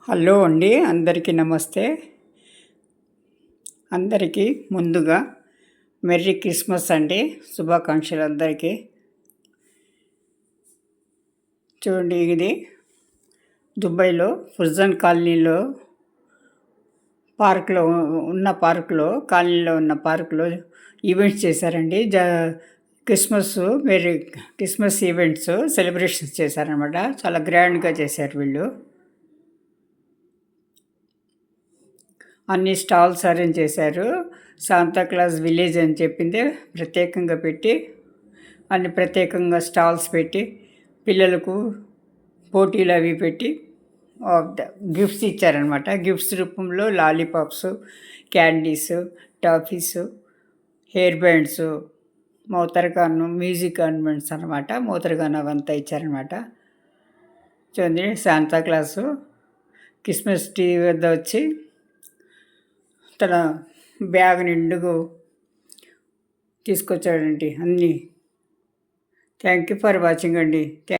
Hello అండి, అందరికీ నమస్తే. అందరికీ ముందుగా మెర్రీ క్రిస్మస్ అండి, శుభాకాంక్షలు అందరికీ. చూడండి, ఇది దుబాయ్లో ఫుర్జన్ కాలనీలో కాలనీలో ఉన్న పార్కులో ఈవెంట్స్ చేశారండి. క్రిస్మస్ ఈవెంట్స్ సెలబ్రేషన్స్ చేశారనమాట. చాలా గ్రాండ్గా చేశారు వీళ్ళు. అన్ని స్టాల్స్ అరేంజ్ చేశారు. శాంతాక్లాస్ విలేజ్ అని చెప్పింది ప్రత్యేకంగా పెట్టి, అన్ని ప్రత్యేకంగా స్టాల్స్ పెట్టి, పిల్లలకు పోటీలు అవి పెట్టి గిఫ్ట్స్ ఇచ్చారనమాట. గిఫ్ట్స్ రూపంలో lollipops, candies, toffees, hair bands, మోతరగాను, మ్యూజిక్ ఆర్నమెంట్స్ అనమాట. మోతరగాను అవంతా ఇచ్చారనమాట. చూడండి, శాంతాక్లాసు క్రిస్మస్ ట్రీ వద్ద వచ్చి తన బ్యాగ్ నిండుగా తీసుకొచ్చాడండి అన్నీ. థ్యాంక్ యూ ఫర్ వాచింగ్ అండి.